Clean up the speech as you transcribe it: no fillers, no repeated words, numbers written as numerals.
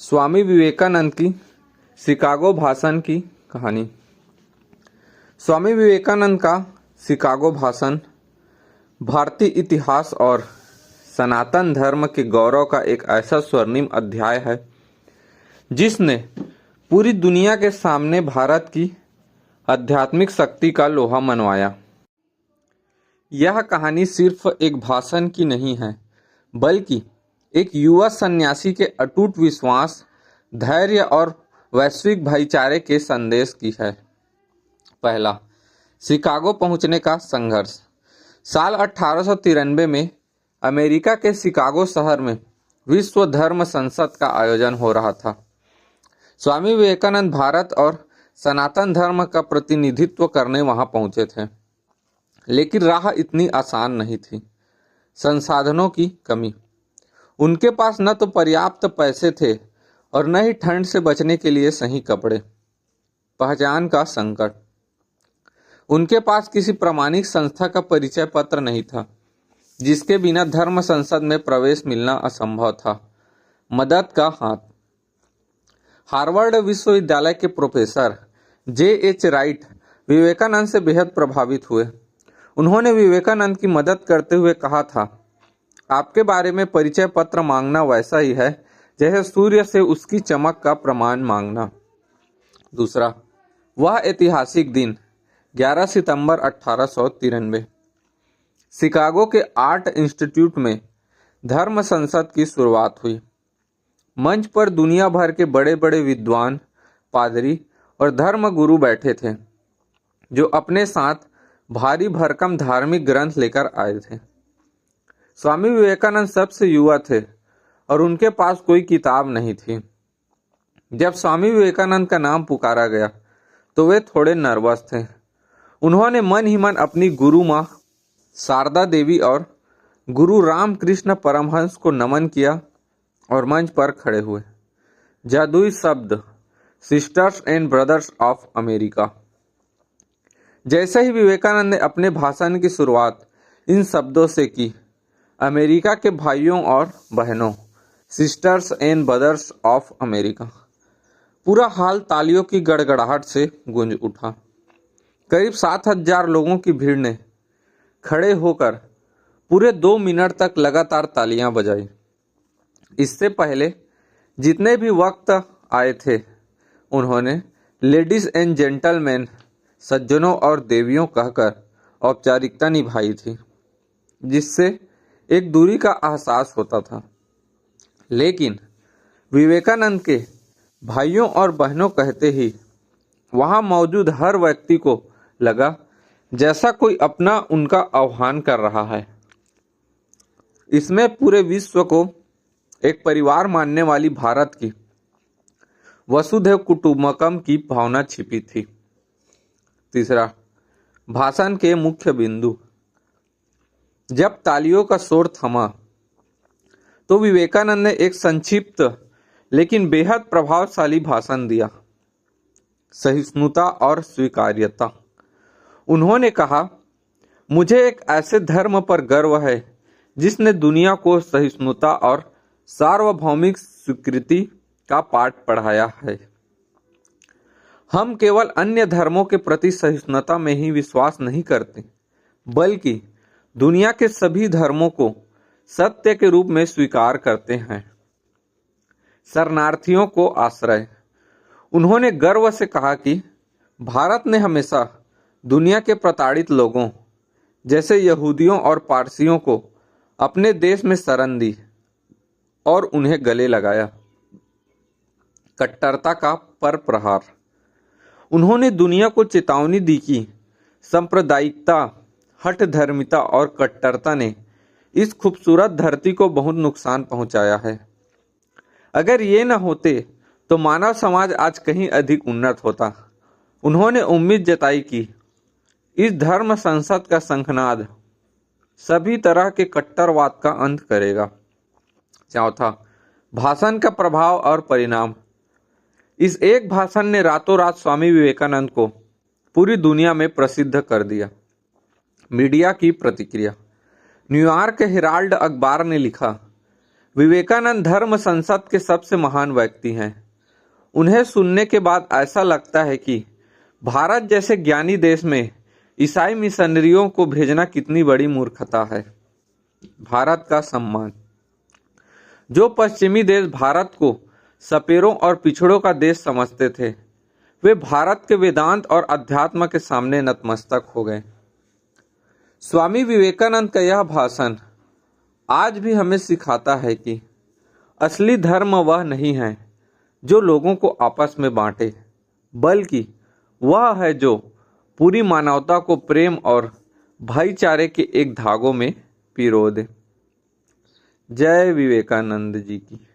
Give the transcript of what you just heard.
स्वामी विवेकानंद की शिकागो भाषण की कहानी। स्वामी विवेकानंद का शिकागो भाषण भारतीय इतिहास और सनातन धर्म के गौरव का एक ऐसा स्वर्णिम अध्याय है जिसने पूरी दुनिया के सामने भारत की आध्यात्मिक शक्ति का लोहा मनवाया। यह कहानी सिर्फ एक भाषण की नहीं है, बल्कि एक युवा सन्यासी के अटूट विश्वास, धैर्य और वैश्विक भाईचारे के संदेश की है। पहला, शिकागो पहुंचने का संघर्ष। साल 1893 में अमेरिका के शिकागो शहर में विश्व धर्म संसद का आयोजन हो रहा था। स्वामी विवेकानंद भारत और सनातन धर्म का प्रतिनिधित्व करने वहां पहुंचे थे, लेकिन राह इतनी आसान नहीं थी। संसाधनों की कमी, उनके पास न तो पर्याप्त पैसे थे और न ही ठंड से बचने के लिए सही कपड़े। पहचान का संकट, उनके पास किसी प्रामाणिक संस्था का परिचय पत्र नहीं था, जिसके बिना धर्म संसद में प्रवेश मिलना असंभव था। मदद का हाथ, हार्वर्ड विश्वविद्यालय के प्रोफेसर J.H. राइट विवेकानंद से बेहद प्रभावित हुए। उन्होंने विवेकानंद की मदद करते हुए कहा था, आपके बारे में परिचय पत्र मांगना वैसा ही है जैसे सूर्य से उसकी चमक का प्रमाण मांगना। दूसरा, वह ऐतिहासिक दिन 11 सितंबर 1893 शिकागो के आर्ट इंस्टीट्यूट में धर्म संसद की शुरुआत हुई। मंच पर दुनिया भर के बड़े बड़े विद्वान, पादरी और धर्म गुरु बैठे थे, जो अपने साथ भारी भरकम धार्मिक ग्रंथ लेकर आए थे। स्वामी विवेकानंद सबसे युवा थे और उनके पास कोई किताब नहीं थी। जब स्वामी विवेकानंद का नाम पुकारा गया तो वे थोड़े नर्वस थे। उन्होंने मन ही मन अपनी गुरु माँ शारदा देवी और गुरु रामकृष्ण परमहंस को नमन किया और मंच पर खड़े हुए। जादुई शब्द, sisters and brothers of America. जैसे ही विवेकानंद ने अपने भाषण की शुरुआत इन शब्दों से की, अमेरिका के भाइयों और बहनों, sisters and brothers of America, पूरा हाल तालियों की गड़गड़ाहट से गूंज उठा। करीब 7,000 लोगों की भीड़ ने खड़े होकर पूरे 2 मिनट तक लगातार तालियां बजाई। इससे पहले जितने भी वक्त आए थे, उन्होंने लेडीज एंड जेंटलमैन, सज्जनों और देवियों कहकर औपचारिकता निभाई थी, जिससे एक दूरी का एहसास होता था। लेकिन विवेकानंद के भाइयों और बहनों कहते ही वहां मौजूद हर व्यक्ति को लगा जैसा कोई अपना उनका आह्वान कर रहा है। इसमें पूरे विश्व को एक परिवार मानने वाली भारत की वसुधैव कुटुंबकम की भावना छिपी थी। तीसरा, भाषण के मुख्य बिंदु। जब तालियों का शोर थमा तो विवेकानंद ने एक संक्षिप्त लेकिन बेहद प्रभावशाली भाषण दिया। सहिष्णुता और स्वीकार्यता। उन्होंने कहा, मुझे एक ऐसे धर्म पर गर्व है जिसने दुनिया को सहिष्णुता और सार्वभौमिक स्वीकृति का पाठ पढ़ाया है। हम केवल अन्य धर्मों के प्रति सहिष्णुता में ही विश्वास नहीं करते, बल्कि दुनिया के सभी धर्मों को सत्य के रूप में स्वीकार करते हैं। शरणार्थियों को आश्रय। उन्होंने गर्व से कहा कि भारत ने हमेशा दुनिया के प्रताड़ित लोगों जैसे यहूदियों और पारसियों को अपने देश में शरण दी और उन्हें गले लगाया। कट्टरता का पर प्रहार। उन्होंने दुनिया को चेतावनी दी कि सांप्रदायिकता, हठ धर्मिता और कट्टरता ने इस खूबसूरत धरती को बहुत नुकसान पहुंचाया है। अगर ये न होते तो मानव समाज आज कहीं अधिक उन्नत होता। उन्होंने उम्मीद जताई कि इस धर्म संसद का शंखनाद सभी तरह के कट्टरवाद का अंत करेगा। चौथा, भाषण का प्रभाव और परिणाम। इस एक भाषण ने रातों रात स्वामी विवेकानंद को पूरी दुनिया में प्रसिद्ध कर दिया। मीडिया की प्रतिक्रिया। न्यूयॉर्क हेराल्ड अखबार ने लिखा, विवेकानंद धर्म संसद के सबसे महान व्यक्ति हैं। उन्हें सुनने के बाद ऐसा लगता है कि भारत जैसे ज्ञानी देश में ईसाई मिशनरियों को भेजना कितनी बड़ी मूर्खता है। भारत का सम्मान। जो पश्चिमी देश भारत को सपेरों और पिछड़ों का देश समझते थे, वे भारत के वेदांत और अध्यात्म के सामने नतमस्तक हो गए। स्वामी विवेकानंद का यह भाषण आज भी हमें सिखाता है कि असली धर्म वह नहीं है जो लोगों को आपस में बांटे, बल्कि वह है जो पूरी मानवता को प्रेम और भाईचारे के एक धागों में पिरो दे। जय विवेकानंद जी की।